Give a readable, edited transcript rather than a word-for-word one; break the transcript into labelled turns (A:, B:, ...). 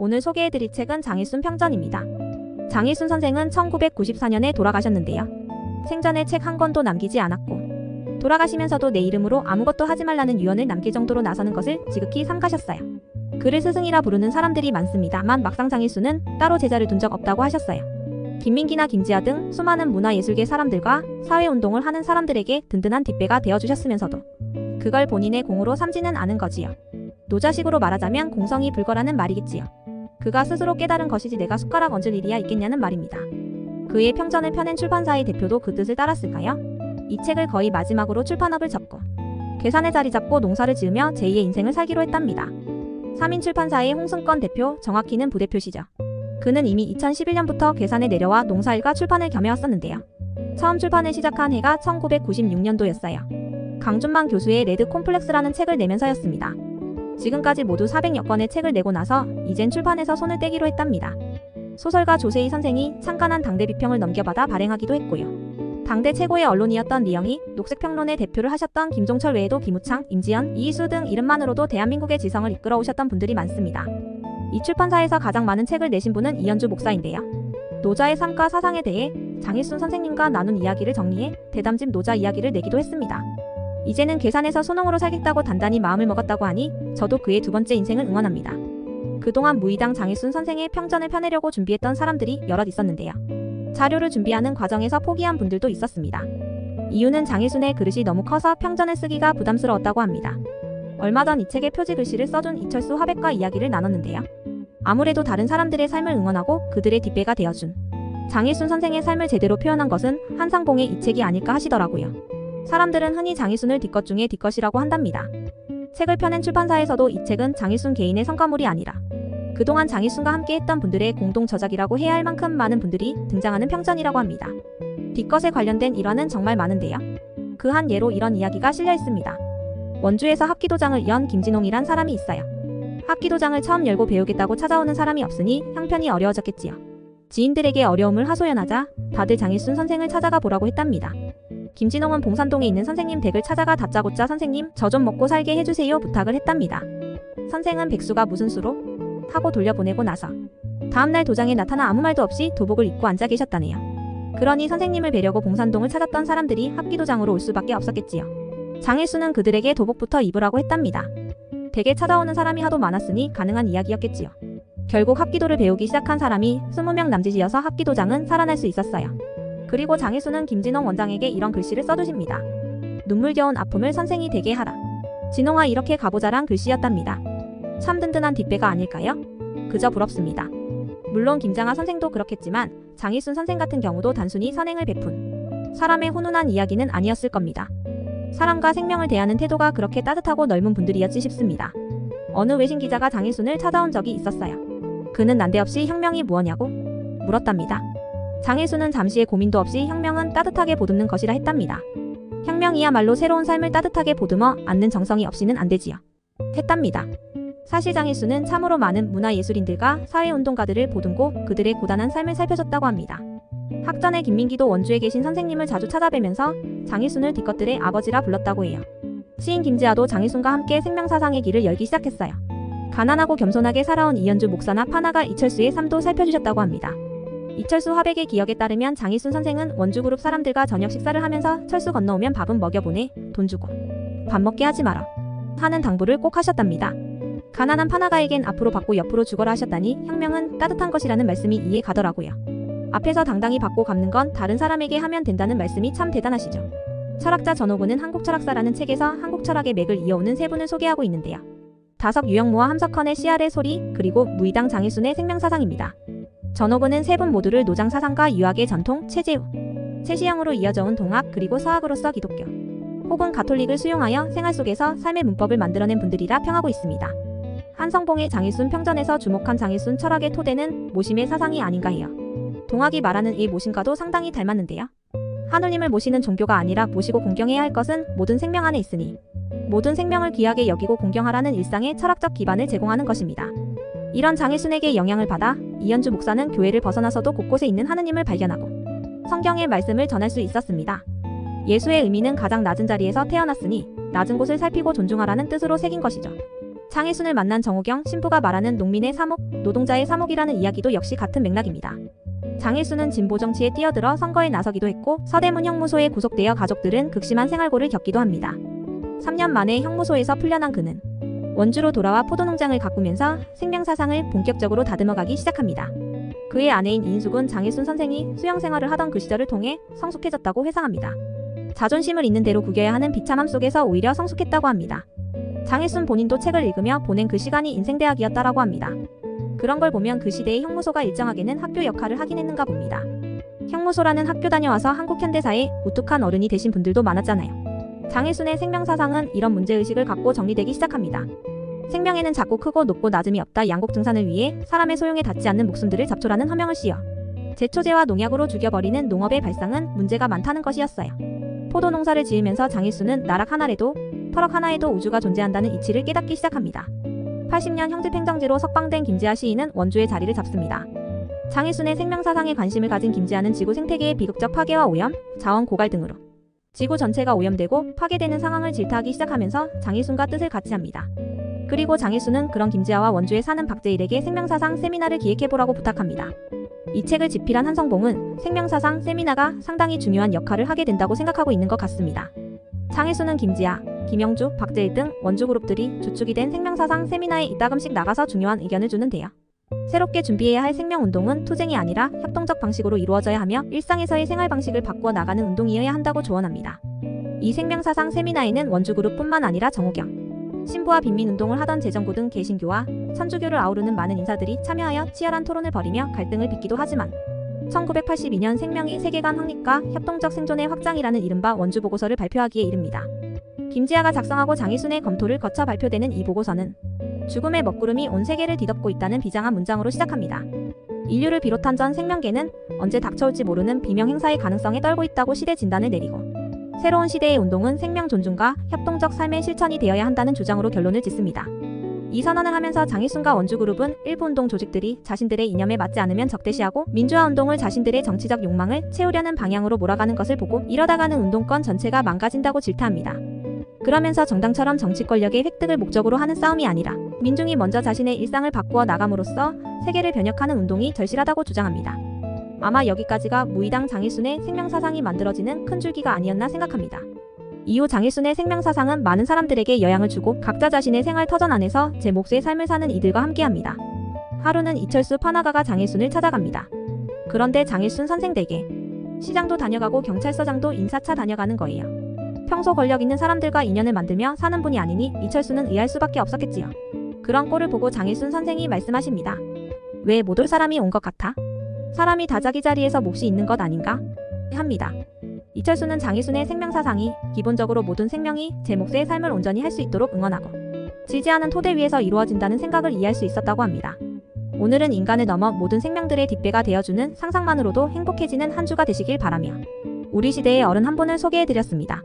A: 오늘 소개해드릴 책은 장일순 평전입니다. 장일순 선생은 1994년에 돌아가셨는데요. 생전에 책 한 권도 남기지 않았고 돌아가시면서도 내 이름으로 아무것도 하지 말라는 유언을 남길 정도로 나서는 것을 지극히 삼가셨어요. 그를 스승이라 부르는 사람들이 많습니다만 막상 장일순은 따로 제자를 둔 적 없다고 하셨어요. 김민기나 김지아 등 수많은 문화예술계 사람들과 사회운동을 하는 사람들에게 든든한 뒷배가 되어주셨으면서도 그걸 본인의 공으로 삼지는 않은 거지요. 노자식으로 말하자면 공성이 불거라는 말이겠지요. 그가 스스로 깨달은 것이지 내가 숟가락 얹을 일이야 있겠냐는 말입니다. 그의 평전을 펴낸 출판사의 대표도 그 뜻을 따랐을까요? 이 책을 거의 마지막으로 출판업을 접고 괴산에 자리 잡고 농사를 지으며 제2의 인생을 살기로 했답니다. 3인 출판사의 홍승권 대표, 정확히는 부대표시죠. 그는 이미 2011년부터 괴산에 내려와 농사일과 출판을 겸해왔었는데요. 처음 출판을 시작한 해가 1996년도였어요. 강준만 교수의 레드 콤플렉스라는 책을 내면서였습니다. 지금까지 모두 400여 권의 책을 내고 나서 이젠 출판에서 손을 떼기로 했답니다. 소설가 조세희 선생이 창간한 당대 비평을 넘겨받아 발행하기도 했고요. 당대 최고의 언론이었던 리영이, 녹색평론의 대표를 하셨던 김종철 외에도 김우창, 임지연, 이희수 등 이름만으로도 대한민국의 지성을 이끌어 오셨던 분들이 많습니다. 이 출판사에서 가장 많은 책을 내신 분은 이현주 목사인데요. 노자의 삶과 사상에 대해 장일순 선생님과 나눈 이야기를 정리해 대담집 노자 이야기를 내기도 했습니다. 이제는 괴산에서 소농으로 살겠다고 단단히 마음을 먹었다고 하니 저도 그의 두 번째 인생을 응원합니다. 그동안 무의당 장일순 선생의 평전을 펴내려고 준비했던 사람들이 여럿 있었는데요. 자료를 준비하는 과정에서 포기한 분들도 있었습니다. 이유는 장일순의 그릇이 너무 커서 평전을 쓰기가 부담스러웠다고 합니다. 얼마 전 이 책에 표지 글씨를 써준 이철수 화백과 이야기를 나눴는데요. 아무래도 다른 사람들의 삶을 응원하고 그들의 뒷배가 되어준 장일순 선생의 삶을 제대로 표현한 것은 한상봉의 이 책이 아닐까 하시더라고요. 사람들은 흔히 장일순을 뒷것 중에 뒷것이라고 한답니다. 책을 펴낸 출판사에서도 이 책은 장일순 개인의 성과물이 아니라 그동안 장일순과 함께 했던 분들의 공동 저작이라고 해야 할 만큼 많은 분들이 등장하는 평전이라고 합니다. 뒷것에 관련된 일화는 정말 많은데요. 그 한 예로 이런 이야기가 실려 있습니다. 원주에서 합기도장을 연 김진홍이란 사람이 있어요. 합기도장을 처음 열고 배우겠다고 찾아오는 사람이 없으니 형편이 어려워졌겠지요. 지인들에게 어려움을 하소연하자 다들 장일순 선생을 찾아가 보라고 했답니다. 김진홍은 봉산동에 있는 선생님 댁을 찾아가 다짜고짜 선생님 저 좀 먹고 살게 해주세요 부탁을 했답니다. 선생은 백수가 무슨 수로? 하고 돌려보내고 나서 다음날 도장에 나타나 아무 말도 없이 도복을 입고 앉아 계셨다네요. 그러니 선생님을 뵈려고 봉산동을 찾았던 사람들이 합기도장으로 올 수밖에 없었겠지요. 장일순은 그들에게 도복부터 입으라고 했답니다. 댁에 찾아오는 사람이 하도 많았으니 가능한 이야기였겠지요. 결국 합기도를 배우기 시작한 사람이 20명 남짓이어서 합기도장은 살아날 수 있었어요. 그리고 장일순은 김진홍 원장에게 이런 글씨를 써주십니다. 눈물겨운 아픔을 선생이 되게 하라. 진홍아 이렇게 가보자란 글씨였답니다. 참 든든한 뒷배가 아닐까요? 그저 부럽습니다. 물론 김장하 선생도 그렇겠지만 장일순 선생 같은 경우도 단순히 선행을 베푼 사람의 훈훈한 이야기는 아니었을 겁니다. 사람과 생명을 대하는 태도가 그렇게 따뜻하고 넓은 분들이었지 싶습니다. 어느 외신 기자가 장일순을 찾아온 적이 있었어요. 그는 난데없이 혁명이 무엇냐고 물었답니다. 장일순은 잠시의 고민도 없이 혁명은 따뜻하게 보듬는 것이라 했답니다. 혁명이야말로 새로운 삶을 따뜻하게 보듬어 안는 정성이 없이는 안 되지요. 했답니다. 사실 장일순은 참으로 많은 문화예술인들과 사회운동가들을 보듬고 그들의 고단한 삶을 살펴줬다고 합니다. 학전에 김민기도 원주에 계신 선생님을 자주 찾아뵈면서 장일순을 뒷것들의 아버지라 불렀다고 해요. 시인 김지아도 장일순과 함께 생명사상의 길을 열기 시작했어요. 가난하고 겸손하게 살아온 이현주 목사나 파나가 이철수의 삶도 살펴주셨다고 합니다. 이철수 화백의 기억에 따르면 장일순 선생은 원주그룹 사람들과 저녁 식사를 하면서 철수 건너오면 밥은 먹여보내 돈 주고 밥 먹게 하지 마라 하는 당부를 꼭 하셨답니다. 가난한 파나가에겐 앞으로 받고 옆으로 죽어라 하셨다니 혁명은 따뜻한 것이라는 말씀이 이해 가더라고요. 앞에서 당당히 받고 갚는 건 다른 사람에게 하면 된다는 말씀이 참 대단하시죠. 철학자 전호근은 한국철학사라는 책에서 한국 철학의 맥을 이어오는 세 분을 소개하고 있는데요. 다석 유영무와 함석헌의 씨알의 소리 그리고 무의당 장일순의 생명사상입니다. 전호근은 세 분 모두를 노장사상과 유학의 전통, 최재우, 최시영으로 이어져온 동학 그리고 서학으로서 기독교 혹은 가톨릭을 수용하여 생활 속에서 삶의 문법을 만들어낸 분들이라 평하고 있습니다. 한성봉의 장일순 평전에서 주목한 장일순 철학의 토대는 모심의 사상이 아닌가 해요. 동학이 말하는 이 모심과도 상당히 닮았는데요. 하느님을 모시는 종교가 아니라 모시고 공경해야 할 것은 모든 생명 안에 있으니 모든 생명을 귀하게 여기고 공경하라는 일상의 철학적 기반을 제공하는 것입니다. 이런 장일순에게 영향을 받아 이현주 목사는 교회를 벗어나서도 곳곳에 있는 하느님을 발견하고 성경의 말씀을 전할 수 있었습니다. 예수의 의미는 가장 낮은 자리에서 태어났으니 낮은 곳을 살피고 존중하라는 뜻으로 새긴 것이죠. 장일순을 만난 정호경 신부가 말하는 농민의 사목, 노동자의 사목이라는 이야기도 역시 같은 맥락입니다. 장일순은 진보 정치에 뛰어들어 선거에 나서기도 했고 서대문 형무소에 구속되어 가족들은 극심한 생활고를 겪기도 합니다. 3년 만에 형무소에서 풀려난 그는 원주로 돌아와 포도농장을 가꾸면서 생명사상을 본격적으로 다듬어가기 시작합니다. 그의 아내인 인숙은 장일순 선생이 수영생활을 하던 그 시절을 통해 성숙해졌다고 회상합니다. 자존심을 있는 대로 구겨야 하는 비참함 속에서 오히려 성숙했다고 합니다. 장일순 본인도 책을 읽으며 보낸 그 시간이 인생대학이었다라고 합니다. 그런 걸 보면 그 시대의 형무소가 일정하게는 학교 역할을 하긴 했는가 봅니다. 형무소라는 학교 다녀와서 한국 현대사에 우뚝한 어른이 되신 분들도 많았잖아요. 장일순의 생명사상은 이런 문제의식을 갖고 정리되기 시작합니다. 생명에는 작고 크고 높고 낮음이 없다. 양곡 증산을 위해 사람의 소용에 닿지 않는 목숨들을 잡초라는 허명을 씌워 제초제와 농약으로 죽여버리는 농업의 발상은 문제가 많다는 것이었어요. 포도 농사를 지으면서 장일순은 나락 하나라도 터럭 하나에도 우주가 존재한다는 이치를 깨닫기 시작합니다. 80년 형집행정지로 석방된 김지아 시인은 원주의 자리를 잡습니다. 장일순의 생명사상에 관심을 가진 김지아는 지구 생태계의 비극적 파괴와 오염, 자원 고갈 등으로 지구 전체가 오염되고 파괴되는 상황을 질타하기 시작하면서 장일순과 뜻을 같이 합니다. 그리고 장일순은 그런 김지아와 원주에 사는 박재일에게 생명사상 세미나를 기획해보라고 부탁합니다. 이 책을 집필한 한성봉은 생명사상 세미나가 상당히 중요한 역할을 하게 된다고 생각하고 있는 것 같습니다. 장일순은 김지아, 김영주, 박재일 등 원주그룹들이 주축이 된 생명사상 세미나에 이따금씩 나가서 중요한 의견을 주는데요. 새롭게 준비해야 할 생명운동은 투쟁이 아니라 협동적 방식으로 이루어져야 하며 일상에서의 생활 방식을 바꾸어 나가는 운동이어야 한다고 조언합니다. 이 생명사상 세미나에는 원주그룹뿐만 아니라 정호경, 신부와 빈민운동을 하던 재정구 등 개신교와 천주교를 아우르는 많은 인사들이 참여하여 치열한 토론을 벌이며 갈등을 빚기도 하지만 1982년 생명의 세계관 확립과 협동적 생존의 확장이라는 이른바 원주보고서를 발표하기에 이릅니다. 김지아가 작성하고 장일순의 검토를 거쳐 발표되는 이 보고서는 죽음의 먹구름이 온 세계를 뒤덮고 있다는 비장한 문장으로 시작합니다. 인류를 비롯한 전 생명계는 언제 닥쳐올지 모르는 비명 행사의 가능성에 떨고 있다고 시대 진단을 내리고 새로운 시대의 운동은 생명 존중과 협동적 삶의 실천이 되어야 한다는 주장으로 결론을 짓습니다. 이 선언을 하면서 장일순과 원주그룹은 일부 운동 조직들이 자신들의 이념에 맞지 않으면 적대시하고 민주화 운동을 자신들의 정치적 욕망을 채우려는 방향으로 몰아가는 것을 보고 이러다가는 운동권 전체가 망가진다고 질타합니다. 그러면서 정당처럼 정치 권력의 획득을 목적으로 하는 싸움이 아니라 민중이 먼저 자신의 일상을 바꾸어 나감으로써 세계를 변혁하는 운동이 절실하다고 주장합니다. 아마 여기까지가 무의당 장일순의 생명사상이 만들어지는 큰 줄기가 아니었나 생각합니다. 이후 장일순의 생명사상은 많은 사람들에게 영향을 주고 각자 자신의 생활 터전 안에서 제 몫의 삶을 사는 이들과 함께합니다. 하루는 이철수 판화가가 장일순을 찾아갑니다. 그런데 장일순 선생 댁에 시장도 다녀가고 경찰서장도 인사차 다녀가는 거예요. 평소 권력 있는 사람들과 인연을 만들며 사는 분이 아니니 이철수는 의아할 수밖에 없었겠지요. 그런 꼴을 보고 장일순 선생이 말씀하십니다. 왜 못 올 사람이 온 것 같아? 사람이 다 자기 자리에서 몫이 있는 것 아닌가? 합니다. 이철수는 장일순의 생명사상이 기본적으로 모든 생명이 제 몫의 삶을 온전히 할 수 있도록 응원하고 지지하는 토대 위에서 이루어진다는 생각을 이해할 수 있었다고 합니다. 오늘은 인간을 넘어 모든 생명들의 뒷배가 되어주는 상상만으로도 행복해지는 한 주가 되시길 바라며 우리 시대의 어른 한 분을 소개해드렸습니다.